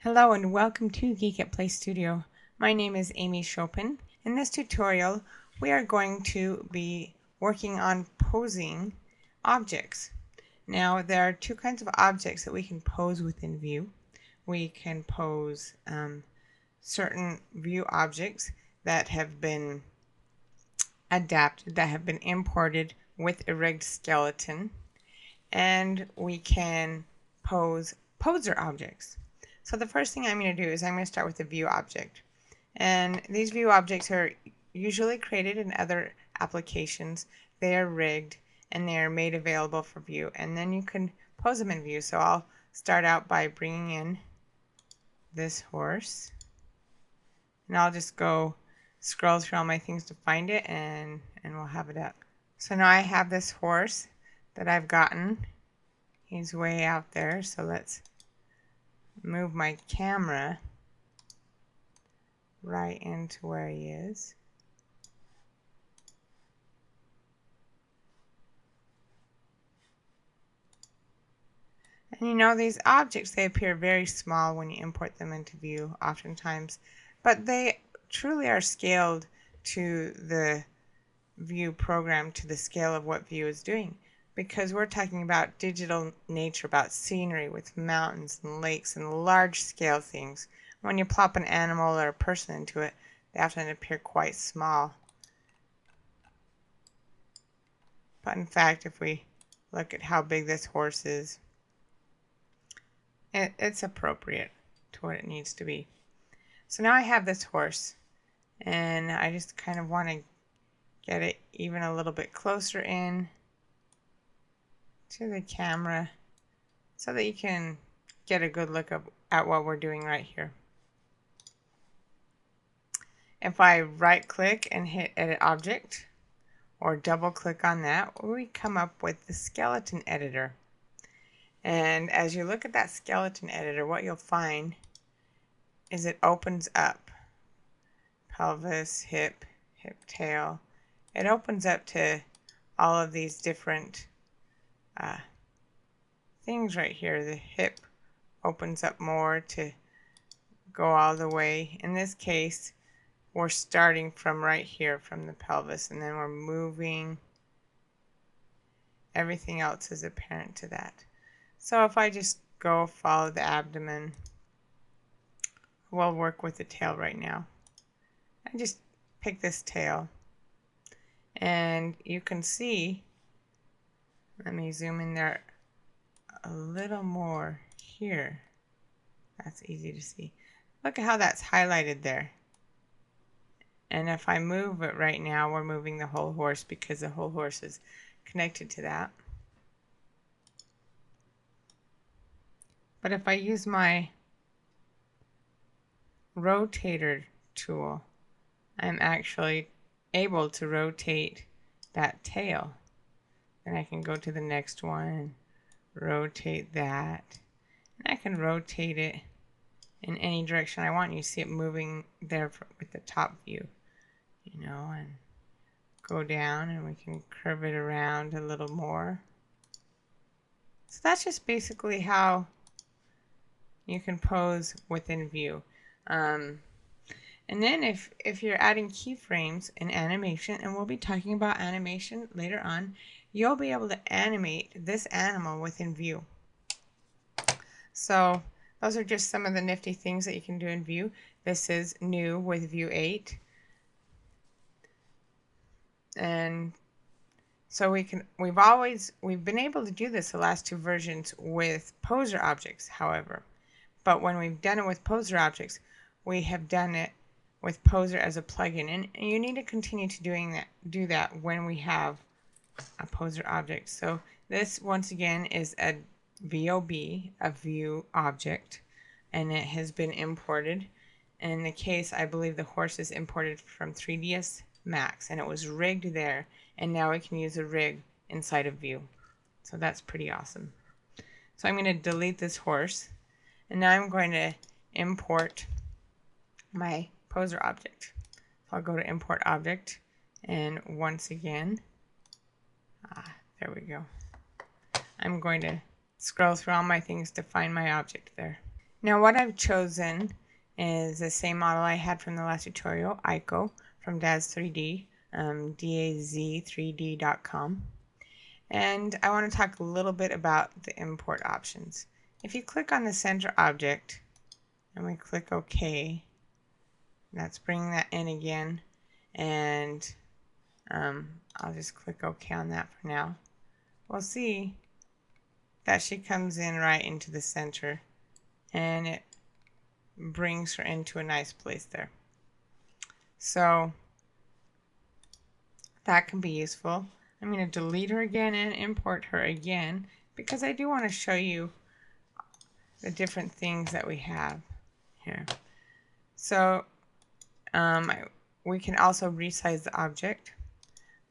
Hello and welcome to Geekatplay Studio. My name is Amy Chopin. In this tutorial, we are going to be working on posing objects. Now, there are two kinds of objects that we can pose within View. We can pose certain View objects that have been adapted, that have been imported with a rigged skeleton, and we can pose poser objects. So the first thing I'm going to do is I'm going to start with a view object. And these view objects are usually created in other applications. They are rigged and they are made available for view. And then you can pose them in view. So I'll start out by bringing in this horse. And I'll just go scroll through all my things to find it and we'll have it up. So now I have this horse that I've gotten. He's way out there. So let's move my camera right into where he is. And you know, these objects, they appear very small when you import them into View oftentimes, but they truly are scaled to the View program, to the scale of what View is doing, because we're talking about digital nature, about scenery with mountains and lakes and large scale things. When you plop an animal or a person into it, they often appear quite small. But in fact, if we look at how big this horse is, it's appropriate to what it needs to be. So now I have this horse, and I just kind of want to get it even a little bit closer in to the camera so that you can get a good look at what we're doing right here. If I right click and hit edit object or double click on that, we come up with the skeleton editor. And as you look at that skeleton editor, what you'll find is it opens up pelvis, hip, tail. It opens up to all of these different things right here. The hip opens up more to go all the way. In this case, we're starting from right here, from the pelvis, and then we're moving. Everything else is apparent to that. So if I just go follow the abdomen, we'll work with the tail right now. I just pick this tail, and you can see, let me zoom in there a little more here. That's easy to see. Look at how that's highlighted there. And if I move it right now, we're moving the whole horse because the whole horse is connected to that. But if I use my rotator tool, I'm actually able to rotate that tail. Then I can go to the next one and rotate that. And I can rotate it in any direction I want. You see it moving there with the top view, you know, and go down, and we can curve it around a little more. So that's just basically how you can pose within View. And then if you're adding keyframes in animation, and we'll be talking about animation later on, you'll be able to animate this animal within View. So those are just some of the nifty things that you can do in View. This is new with View 8. And so we've been able to do this the last two versions with poser objects, however. But when we've done it with poser objects, we have done it with Poser as a plugin, and you need to continue to do that when we have a poser object. So this, once again, is a VOB, a view object, and it has been imported. In the case, I believe the horse is imported from 3ds Max, and it was rigged there, and now we can use a rig inside of View. So that's pretty awesome. So I'm going to delete this horse, and now I'm going to import my poser object. So I'll go to import object, and once again, there we go. I'm going to scroll through all my things to find my object there. Now what I've chosen is the same model I had from the last tutorial, ICO from DAZ3D, DAZ3D.com. And I want to talk a little bit about the import options. If you click on the center object and we click OK, that's bringing that in again, and I'll just click OK on that for now. We'll see that she comes in right into the center, and it brings her into a nice place there. So that can be useful. I'm going to delete her again and import her again because I do want to show you the different things that we have here. So we can also resize the object.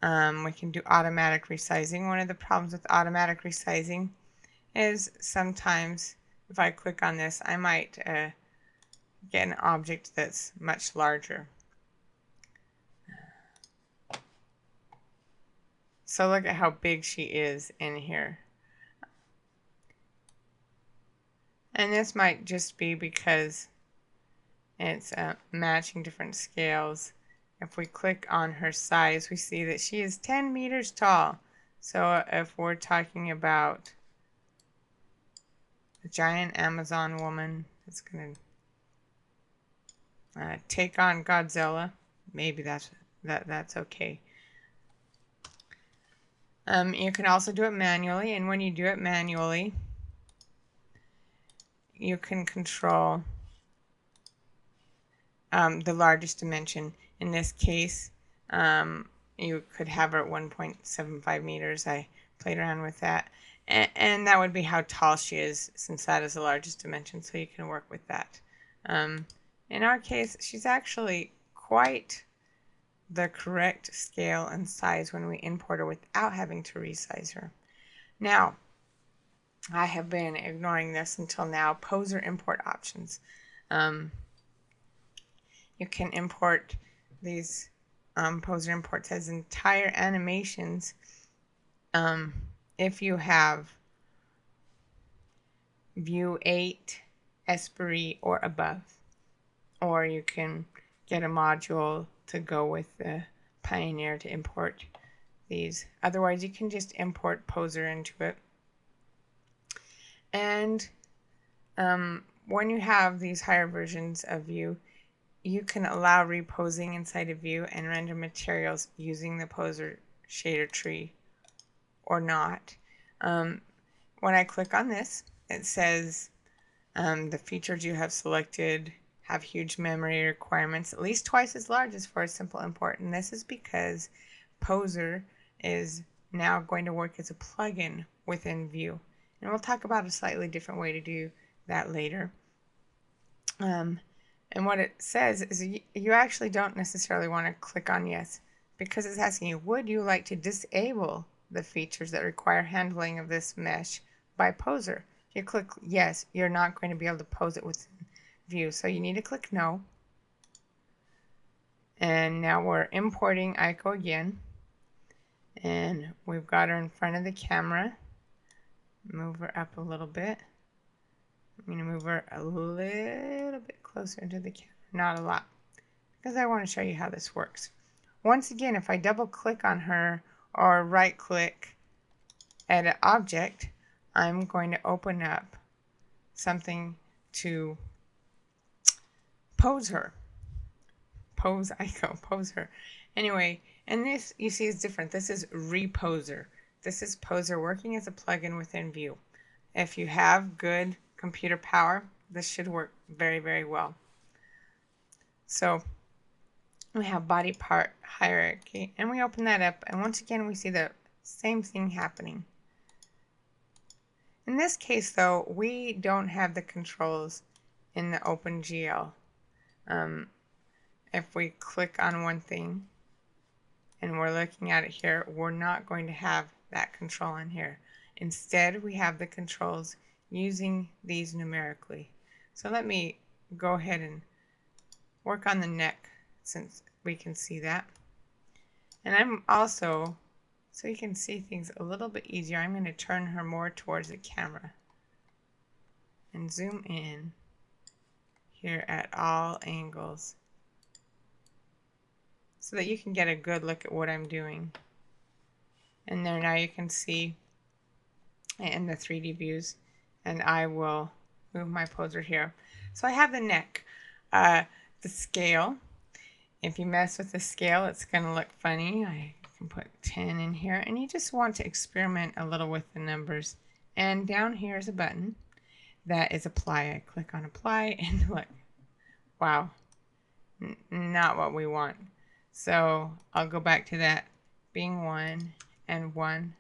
We can do automatic resizing. One of the problems with automatic resizing is sometimes if I click on this, I might get an object that's much larger. So look at how big she is in here. And this might just be because it's matching different scales. If we click on her size, we see that she is 10 meters tall. So if we're talking about a giant Amazon woman that's going to take on Godzilla, maybe that's okay. You can also do it manually, and when you do it manually, you can control the largest dimension. In this case, you could have her at 1.75 meters. I played around with that. And that would be how tall she is, since that is the largest dimension, so you can work with that. In our case, she's actually quite the correct scale and size when we import her without having to resize her. Now, I have been ignoring this until now. Poser import options. You can import these poser imports as entire animations if you have View 8, Esprit, or above. Or you can get a module to go with the Pioneer to import these. Otherwise, you can just import Poser into it. And when you have these higher versions of View, you can allow reposing inside of View and render materials using the Poser shader tree or not. When I click on this, it says the features you have selected have huge memory requirements, at least twice as large as for a simple import. And this is because Poser is now going to work as a plugin within View. And we'll talk about a slightly different way to do that later. And what it says is you actually don't necessarily want to click on yes, because it's asking you, would you like to disable the features that require handling of this mesh by Poser? If you click yes, you're not going to be able to pose it within View, so you need to click no. And now we're importing ICO again, and we've got her in front of the camera. Move her up a little bit. I'm going to move her a little bit closer to the camera, not a lot, because I want to show you how this works. Once again, if I double click on her or right click edit object, I'm going to open up something to pose her. Pose ICO, pose her. Anyway, and this you see is different. This is Reposer. This is Poser working as a plugin within View. If you have good computer power, this should work very, very well. So we have body part hierarchy, and we open that up, and once again we see the same thing happening. In this case though, we don't have the controls in the OpenGL. If we click on one thing and we're looking at it here, we're not going to have that control in here. Instead, we have the controls using these numerically. So let me go ahead and work on the neck since we can see that. And I'm also, so you can see things a little bit easier, I'm going to turn her more towards the camera and zoom in. here at all angles so that you can get a good look at what I'm doing. And there, now you can see in the 3D views, and I will move my poser here. So I have the neck, the scale. If you mess with the scale, it's going to look funny. I can put 10 in here, and you just want to experiment a little with the numbers. And down here is a button that is apply. I click on apply, and look, wow, not what we want. So I'll go back to that being 1 and 1,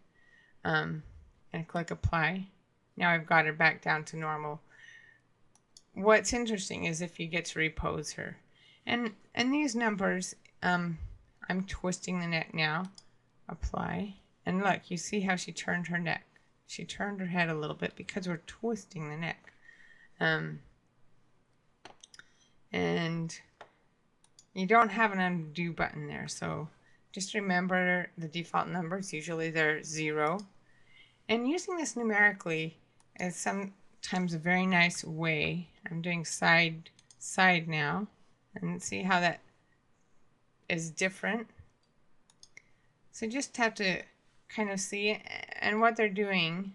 and click apply. Now I've got her back down to normal. What's interesting is if you get to repose her. And these numbers, I'm twisting the neck now. Apply. And look, you see how she turned her neck. She turned her head a little bit because we're twisting the neck. And you don't have an undo button there. So just remember the default numbers. Usually they're 0. And using this numerically is sometimes a very nice way. I'm doing side now. And see how that is different. So just have to kind of see it and what they're doing.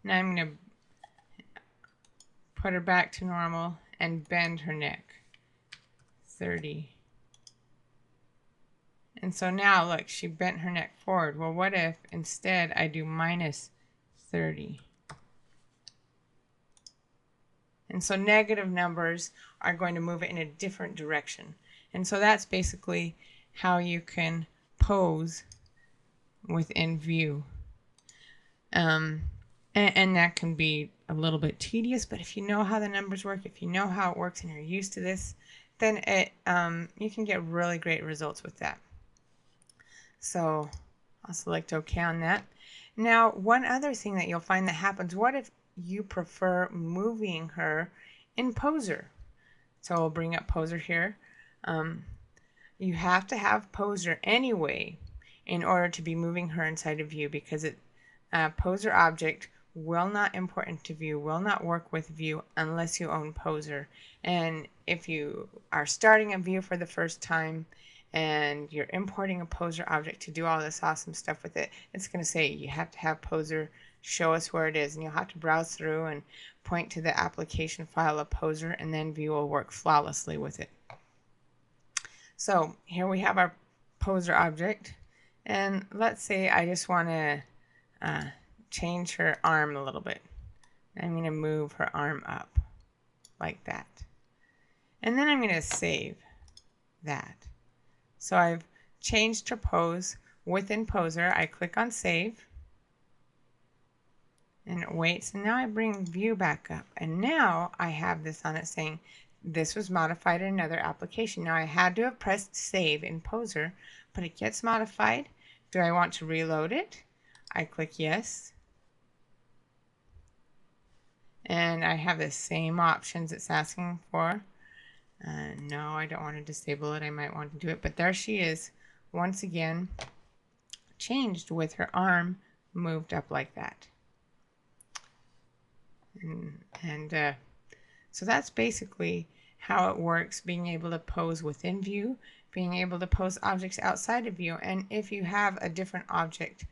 Now I'm going to put her back to normal and bend her neck. 30. And so now look, she bent her neck forward. Well, what if instead I do minus 30? And so negative numbers are going to move it in a different direction. And so that's basically how you can pose within view. And that can be a little bit tedious, but if you know how the numbers work, if you know how it works and you're used to this, then you can get really great results with that. So I'll select OK on that. Now, one other thing that you'll find that happens, what if you prefer moving her in poser? So we'll bring up poser here. You have to have poser anyway in order to be moving her inside of view, because poser object will not import into view, will not work with view unless you own poser. And if you are starting a view for the first time and you're importing a poser object to do all this awesome stuff with it, it's going to say you have to have poser, show us where it is, and you'll have to browse through and point to the application file of poser, and then view will work flawlessly with it. So here we have our poser object, and let's say I just want to change her arm a little bit. I'm going to move her arm up like that, and then I'm going to save that. So I've changed her pose within poser. I click on save, and it waits, and now I bring view back up, and now I have this on it saying this was modified in another application. Now I had to have pressed save in poser, but it gets modified. Do I want to reload it? I click yes, and I have the same options it's asking for. No, I don't want to disable it. I might want to do it, but there she is, once again changed with her arm moved up like that. And so that's basically how it works, being able to pose within view, being able to pose objects outside of view. And if you have a different object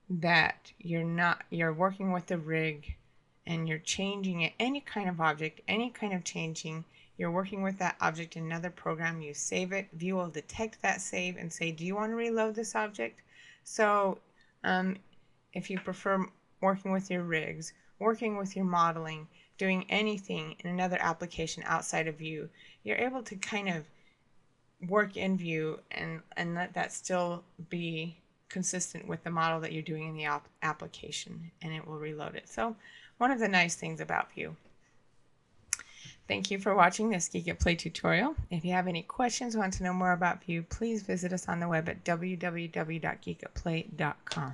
that you're working with the rig and you're changing it, any kind of object, any kind of changing, you're working with that object in another program, you save it, view will detect that save and say, do you want to reload this object? So if you prefer working with your rigs, working with your modeling, doing anything in another application outside of view, you're able to kind of work in view and let that still be consistent with the model that you're doing in the application, and it will reload it. So one of the nice things about view. Thank you for watching this Geekatplay tutorial. If you have any questions, want to know more about view, please visit us on the web at www.geekatplay.com.